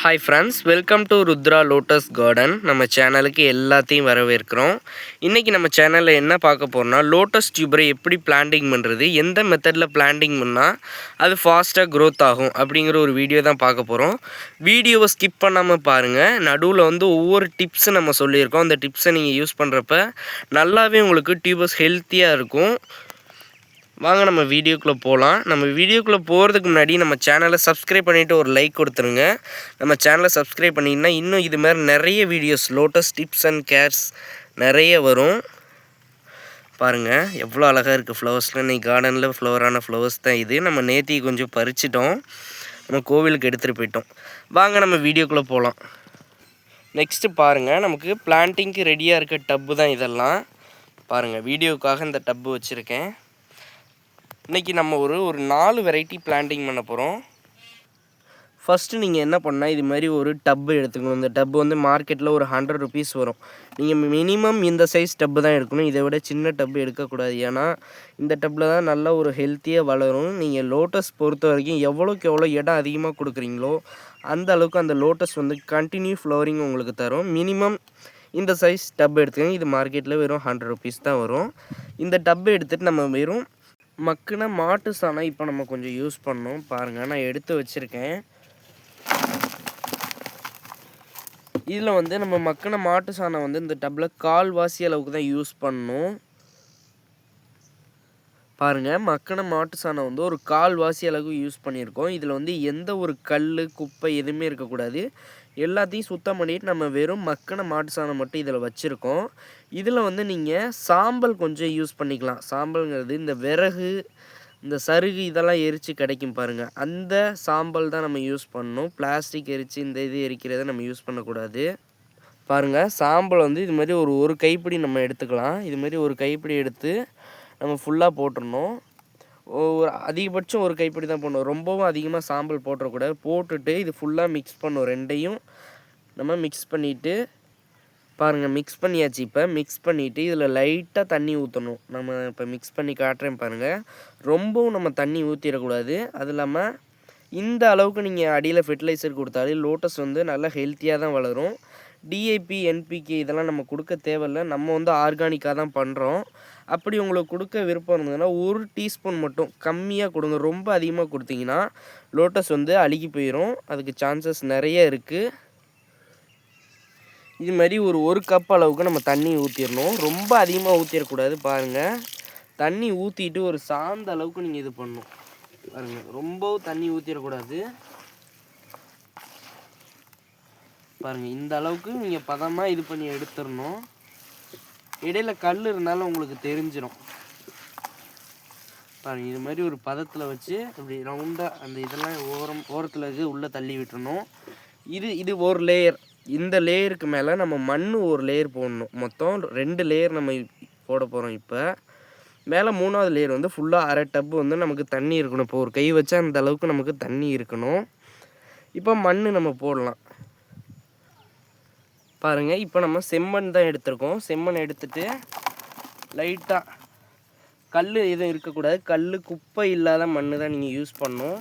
Hi friends, welcome to Rudra Lotus Garden. நம்ம சேனலுக்கு எல்லாத்தையும் வரவேற்கிறோம். இன்னைக்கு நம்ம சேனல்ல என்ன பார்க்க போறோம்னா லோட்டஸ் டியூபரை எப்படி பிளான்டிங் பண்றது, எந்த மெத்தட்ல பிளான்டிங் பண்ணா அது ஃபாஸ்டா growth ஆகும் அப்படிங்கிற ஒரு வீடியோ தான் பார்க்க போறோம். வீடியோவை ஸ்கிப் பண்ணாம பாருங்க. நடுவுல ஒவ்வொரு டிப்ஸ் நம்ம சொல்லியிருக்கோம். அந்த டிப்ஸை நீங்க யூஸ் பண்றப்ப நல்லாவே உங்களுக்கு டியூபர்ஸ் ஹெல்த்தியா இருக்கும். வாங்க நம்ம வீடியோக்குள்ளே போகலாம். நம்ம வீடியோக்குள்ளே போகிறதுக்கு முன்னாடி நம்ம சேனலை சப்ஸ்கிரைப் பண்ணிவிட்டு ஒரு லைக் கொடுத்துருங்க. நம்ம சேனலை சப்ஸ்கிரைப் பண்ணிங்கன்னா இன்னும் இது மாதிரி நிறைய videos lotus tips and CARES நிறைய வரும். பாருங்கள் எவ்வளோ அழகாக இருக்குது ஃப்ளவர்ஸில். இன்னைக்கு கார்டனில் ஃப்ளவரான ஃப்ளவர்ஸ் தான் இது. நம்ம நேத்தி கொஞ்சம் பறிச்சிட்டோம், நம்ம கோவிலுக்கு எடுத்துகிட்டு போயிட்டோம். வாங்க நம்ம வீடியோக்குள்ளே போகலாம். நெக்ஸ்ட்டு பாருங்கள், நமக்கு பிளான்டிங்க்கு ரெடியாக இருக்க டப்பு தான் இதெல்லாம். பாருங்கள், வீடியோவுக்காக இந்த டப்பு வச்சுருக்கேன். இன்றைக்கி நம்ம ஒரு 4 வெரைட்டி பிளான்டிங் பண்ண போகிறோம். ஃபஸ்ட்டு நீங்கள் என்ன பண்ணால் இது மாதிரி ஒரு டப்பு எடுத்துக்கணும். இந்த டப்பு மார்க்கெட்டில் ஒரு 100 ருபீஸ் வரும். நீங்கள் மினிமம் இந்த சைஸ் டப்பு தான் எடுக்கணும். இதை விட சின்ன டப்பு எடுக்கக்கூடாது. ஏன்னா இந்த டப்பில் தான் நல்ல ஒரு ஹெல்த்தியாக வளரும். நீங்கள் லோட்டஸ் பொறுத்த வரைக்கும் எவ்வளோக்கு எவ்வளோ இடம் அதிகமாக கொடுக்குறீங்களோ அந்த அளவுக்கு அந்த லோட்டஸ் கண்டினியூ ஃப்ளவரிங் உங்களுக்கு தரும். மினிமம் இந்த சைஸ் டப்பு எடுத்துக்கோங்க. இது மார்க்கெட்டில் வெறும் 100 ருபீஸ் தான் வரும். இந்த டப்பு எடுத்துகிட்டு நம்ம வெறும் மக்குன மாட்டு சாணம் இப்போ நம்ம கொஞ்சம் யூஸ் பண்ணோம். பாருங்கள், நான் எடுத்து வச்சுருக்கேன். இதில் நம்ம மக்குன மாட்டு சாணம் இந்த டப்பில் கால்வாசி அளவுக்கு தான் யூஸ் பண்ணணும். பாருங்கள், மக்குன மாட்டு சாணம் ஒரு கால்வாசி அளவுக்கு யூஸ் பண்ணியிருக்கோம். இதில் எந்த ஒரு கல் குப்பை எதுவுமே இருக்கக்கூடாது. எல்லாத்தையும் சுத்தம் பண்ணிவிட்டு நம்ம வெறும் மக்கின மாட்டு சாணம் மட்டும் இதில் வச்சுருக்கோம். இதில் நீங்கள் சாம்பல் கொஞ்சம் யூஸ் பண்ணிக்கலாம். சாம்பல்ங்கிறது இந்த விறகு, இந்த சருகு இதெல்லாம் எரித்து கிடைக்கும் பாருங்கள், அந்த சாம்பல் தான் நம்ம யூஸ் பண்ணணும். பிளாஸ்டிக் எரித்து இந்த இது எரிக்கிறத நம்ம யூஸ் பண்ணக்கூடாது. பாருங்கள், சாம்பல் இது மாதிரி ஒரு கைப்பிடி நம்ம எடுத்துக்கலாம். இது மாதிரி ஒரு கைப்பிடி எடுத்து நம்ம ஃபுல்லாக போட்டுடணும். ஒரு அதிகபட்சம் ஒரு கைப்பிடி தான் போடணும். ரொம்பவும் அதிகமாக சாம்பல் போட்டுறக்கூடாது. போட்டுட்டு இது ஃபுல்லாக மிக்ஸ் பண்ணும். ரெண்டையும் நம்ம மிக்ஸ் பண்ணிவிட்டு பாருங்கள், மிக்ஸ் பண்ணியாச்சு. இப்போ மிக்ஸ் பண்ணிவிட்டு இதில் லைட்டாக தண்ணி ஊற்றணும். நம்ம இப்போ மிக்ஸ் பண்ணி காட்டுறேன் பாருங்கள். ரொம்பவும் நம்ம தண்ணி ஊற்றிடக்கூடாது. அது இல்லாமல் இந்த அளவுக்கு நீங்கள் அடியில் ஃபெர்டிலைசர் கொடுத்தாலே லோட்டஸ் நல்லா ஹெல்த்தியாக தான் வளரும். டிஏபி, என்பிகே இதெல்லாம் நம்ம கொடுக்க தேவையில்லை. நம்ம ஆர்கானிக்காக தான் பண்ணுறோம். அப்படி உங்களுக்கு கொடுக்க விருப்பம் இருந்ததுன்னா 1 டீஸ்பூன் மட்டும் கம்மியாக கொடுங்க. ரொம்ப அதிகமாக கொடுத்தீங்கன்னா லோட்டஸ் அழுகி போயிடும். அதுக்கு சான்சஸ் நிறைய இருக்குது. இது மாதிரி ஒரு கப் அளவுக்கு நம்ம தண்ணி ஊற்றிடணும். ரொம்ப அதிகமாக ஊற்றிடக்கூடாது. பாருங்கள், தண்ணி ஊற்றிட்டு ஒரு சாந்த அளவுக்கு நீங்கள் இது பண்ணணும். பாருங்கள், ரொம்பவும் தண்ணி ஊற்றிடக்கூடாது. பாருங்கள், இந்த அளவுக்கு நீங்கள் பதமாக இது பண்ணி எடுத்துடணும். இடையில கல் இருந்தாலும் உங்களுக்கு தெரிஞ்சிடும். பாருங்கள், இது மாதிரி ஒரு பதத்தில் வச்சு இப்படி ரவுண்டாக அந்த இதெல்லாம் ஓரத்தில் உள்ளே தள்ளி விட்டுறணும். இது ஒரு லேயர். இந்த லேயருக்கு மேலே நம்ம மண் ஒரு லேயர் போடணும். மொத்தம் 2 லேயர் நம்ம போட போகிறோம். இப்போ மேலே 3வது லேயர் ஃபுல்லாக அரை டப்பு நமக்கு தண்ணி இருக்கணும். இப்போ ஒரு கை வச்சா அந்த அளவுக்கு நமக்கு தண்ணி இருக்கணும். இப்போ மண் நம்ம போடலாம். பாருங்கள், இப்போ நம்ம செம்மண் தான் எடுத்திருக்கோம். செம்மண் எடுத்துட்டு லைட்டாக கல் எதுவும் இருக்கக்கூடாது. கல் குப்பை இல்லாத மண் தான் நீங்கள் யூஸ் பண்ணணும்.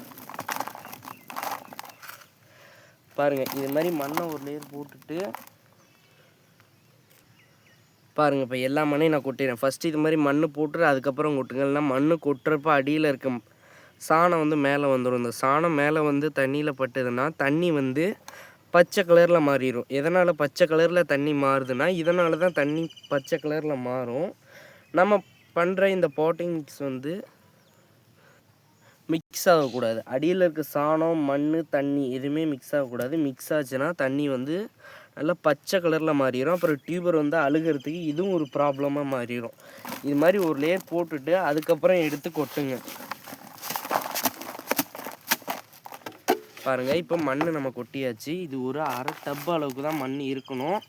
பாருங்கள், இது மாதிரி மண்ணை ஒரு லேயர் போட்டுட்டு பாருங்கள், இப்போ எல்லா மண்ணையும் நான் கொட்டிடுறேன். ஃபஸ்ட்டு இது மாதிரி மண் போட்டுட்டு அதுக்கப்புறம் கொட்டுங்க. இல்லைனா மண் கொட்டுறப்ப அடியில் இருக்க சாணம் மேலே வந்துடும். இந்த சாணம் மேலே தண்ணியில் பட்டுதுன்னா தண்ணி பச்சை கலரில் மாறிடும். எதனால் பச்சை கலரில் தண்ணி மாறுதுன்னா இதனால தான் தண்ணி பச்சை கலரில் மாறும். நம்ம பண்ணுற இந்த பாட்டிங்ஸ் மிக்ஸ் ஆகக்கூடாது. அடியில் இருக்க சாணம், மண், தண்ணி எதுவுமே மிக்ஸ் ஆகக்கூடாது. மிக்ஸ் ஆச்சுன்னா தண்ணி நல்லா பச்சை கலரில் மாறிடும். அப்புறம் டியூபர் அழுகிறதுக்கு இதுவும் ஒரு ப்ராப்ளமாக மாறிடும். இது மாதிரி ஒரு லேயர் போட்டுட்டு அதுக்கப்புறம் எடுத்து கொட்டுங்க. பாருங்கள், இப்போ மண் நம்ம கொட்டியாச்சு. இது ஒரு அரை டப்பு அளவுக்கு தான் மண் இருக்கணும்.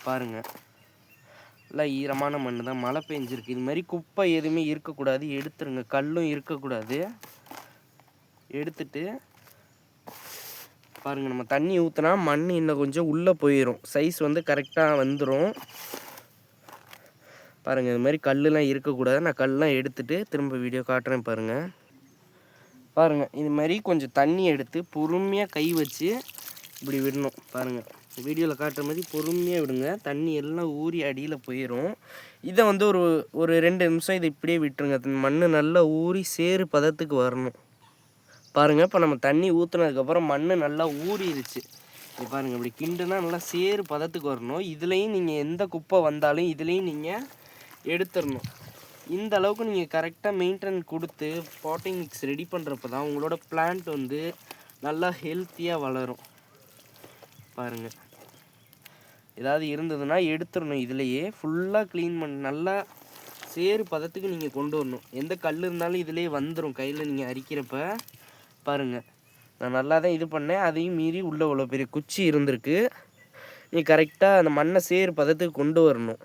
பாருங்கள், நல்லா ஈரமான மண் தான், மழை பெஞ்சிருக்கு. இது மாதிரி குப்பை எதுவுமே இருக்கக்கூடாது. எடுத்துருங்க. கல்லும் இருக்கக்கூடாது. எடுத்துட்டு பாருங்கள், நம்ம தண்ணி ஊற்றினா மண் இன்னும் கொஞ்சம் உள்ளே போயிடும். சைஸ் கரெக்டாக வந்துடும். பாருங்கள், இது மாதிரி கல்லுலாம் இருக்கக்கூடாது. நான் கல்லாம் எடுத்துகிட்டு திரும்ப வீடியோ காட்டுறேன். பாருங்கள், இது மாதிரி கொஞ்சம் தண்ணி எடுத்து பொறுமையாக கை வச்சு இப்படி விடணும் பாருங்கள். வீடியோவில் காட்டுற மாதிரி பொறுமையாக விடுங்க. தண்ணி எல்லாம் ஊறி அடியில் போயிடும். இதை வந்து ஒரு 2 நிமிஷம் இதை இப்படியே விட்டுருங்க. மண் நல்லா ஊறி சேறு பதத்துக்கு வரணும். பாருங்கள், இப்போ நம்ம தண்ணி ஊற்றுனதுக்கப்புறம் மண் நல்லா ஊறிடுச்சு. இது பாருங்கள், இப்படி கிண்டுனா நல்லா சேறு பதத்துக்கு வரணும். இதுலேயும் நீங்கள் எந்த குப்பை வந்தாலும் இதுலேயும் நீங்கள் எடுத்துடணும். இந்த அளவுக்கு நீங்கள் கரெக்டாக மெயின்டைன் கொடுத்து பாட்டிங் மிக்ஸ் ரெடி பண்ணுறப்ப தான் உங்களோட பிளான்ட் வந்து நல்லா ஹெல்த்தியாக வளரும். பாருங்கள், ஏதாவது இருந்ததுன்னா எடுத்துடணும். இதுலேயே ஃபுல்லாக க்ளீன் பண்ணி நல்லா சேறு பதத்துக்கு நீங்கள் கொண்டு வரணும். எந்த கல் இருந்தாலும் இதிலே வந்துடும் கையில் நீங்கள் அரிக்கிறப்ப. பாருங்கள், நான் நல்லா தான் இது பண்ணேன். அதையும் மீறி உள்ளே இவ்வளோ பெரிய குச்சி இருந்திருக்கு. நீங்கள் கரெக்டாக அந்த மண்ணை சேறு பதத்துக்கு கொண்டு வரணும்.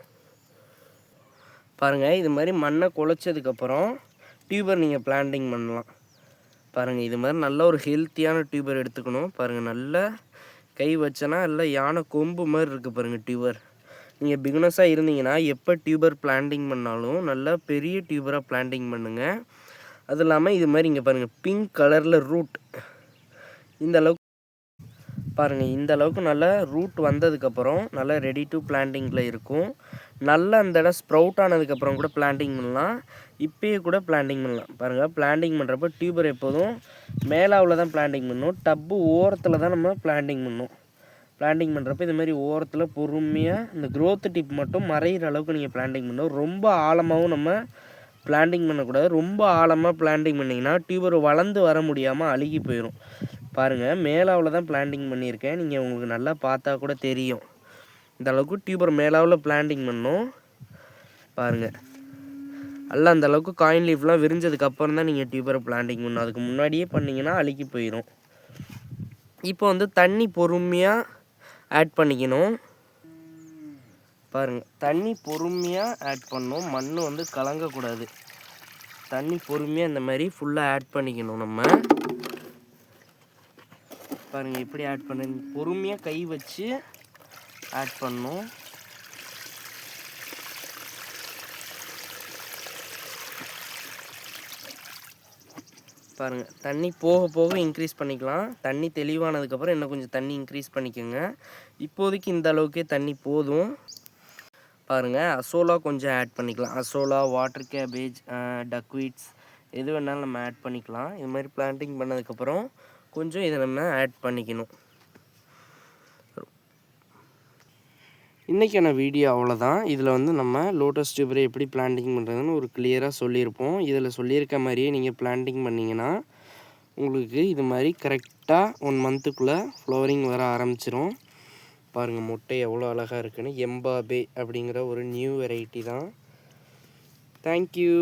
பாருங்கள், இது மாதிரி மண்ணை குழச்சதுக்கப்புறம் டியூபர் நீங்கள் பிளான்டிங் பண்ணலாம். பாருங்கள், இது மாதிரி நல்ல ஒரு ஹெல்த்தியான டியூபர் எடுத்துக்கணும். பாருங்கள், நல்லா கை வச்சனா எல்லாம் யானை கொம்பு மாதிரி இருக்குது பாருங்கள் டியூபர். நீங்கள் பிகினஸாக இருந்தீங்கன்னா எப்போ டியூபர் பிளான்டிங் பண்ணாலும் நல்லா பெரிய டியூபராக பிளான்டிங் பண்ணுங்கள். அது இல்லாமல் இது மாதிரி இங்கே பாருங்கள், பிங்க் கலரில் ரூட் இந்த அளவுக்கு பாருங்கள். இந்த அளவுக்கு நல்லா ரூட் வந்ததுக்கப்புறம் நல்லா ரெடி டு பிளான்டிங்கில் இருக்கும். நல்லா அந்த இடம் ஸ்ப்ரவுட் ஆனதுக்கப்புறம் கூட பிளான்டிங் பண்ணலாம். இப்போயே கூட பிளான்டிங் பண்ணலாம். பாருங்கள், பிளான்டிங் பண்ணுறப்போ டியூபர் எப்போதும் மேலாவில் தான் பிளான்டிங் பண்ணணும். டப்பு ஓரத்தில் தான் நம்ம பிளான்டிங் பண்ணணும். பிளான்டிங் பண்ணுறப்போ இதுமாதிரி ஓரத்தில் பொறுமையாக இந்த க்ரோத் டிப் மட்டும் மறைகிற அளவுக்கு நீங்கள் பிளான்டிங் பண்ணணும். ரொம்ப ஆழமாகவும் நம்ம பிளான்டிங் பண்ணக்கூடாது. ரொம்ப ஆழமாக பிளான்டிங் பண்ணிங்கன்னா டியூபர் வளர்ந்து வர முடியாமல் அழுகி போயிடும். பாருங்கள், மேலாவில் தான் பிளான்டிங் பண்ணியிருக்கேன். நீங்கள் உங்களுக்கு நல்லா பார்த்தா கூட தெரியும். இந்த அளவுக்கு டியூபர் மேலாவில் பிளான்டிங் பண்ணணும். பாருங்கள், நல்லா அந்த அளவுக்கு காயின் லீஃப்லாம் விரிஞ்சதுக்கப்புறம் தான் நீங்கள் டியூபரை பிளான்டிங் பண்ணணும். அதுக்கு முன்னாடியே பண்ணிங்கன்னா அழுகி போயிடும். இப்போ வந்து தண்ணி பொறுமையாக ஆட் பண்ணிக்கணும். பாருங்கள், தண்ணி பொறுமையாக ஆட் பண்ணணும். மண் வந்து கலங்கக்கூடாது. தண்ணி பொறுமையாக இந்த மாதிரி ஃபுல்லாக ஆட் பண்ணிக்கணும். நம்ம பாருங்கள், எப்படி ஆட் பண்ண பொறுமையாக கை வச்சு ஆட் பண்ணணும். பாருங்கள், தண்ணி போக போக இன்க்ரீஸ் பண்ணிக்கலாம். தண்ணி தெளிவானதுக்கப்புறம் இன்னும் கொஞ்சம் தண்ணி இன்க்ரீஸ் பண்ணிக்கோங்க. இப்போதைக்கு இந்த அளவுக்கே தண்ணி போதும். பாருங்கள், அசோலா கொஞ்சம் ஆட் பண்ணிக்கலாம். அசோலா, வாட்டர் கேபேஜ், டக்வீட்ஸ் எது வேணாலும் நம்ம ஆட் பண்ணிக்கலாம். இது மாதிரி பிளான்டிங் பண்ணதுக்கப்புறம் கொஞ்சம் இதை நம்ம ஆட் பண்ணிக்கணும். இன்றைக்கான வீடியோ அவ்வளோதான். இதில் வந்து நம்ம லோட்டஸ் டியூபரை எப்படி பிளான்டிங் பண்ணுறதுன்னு ஒரு கிளியராக சொல்லியிருப்போம். இதில் சொல்லியிருக்க மாதிரியே நீங்கள் பிளான்டிங் பண்ணிங்கன்னா உங்களுக்கு இது மாதிரி கரெக்டாக 1 மந்த்துக்குள்ளே ஃப்ளவரிங் வர ஆரம்பிச்சிடும். பாருங்கள், முட்டை எவ்வளோ அழகாக இருக்குன்னு. எம்பாபே அப்படிங்கிற ஒரு நியூ வெரைட்டி தான். தேங்க்யூ.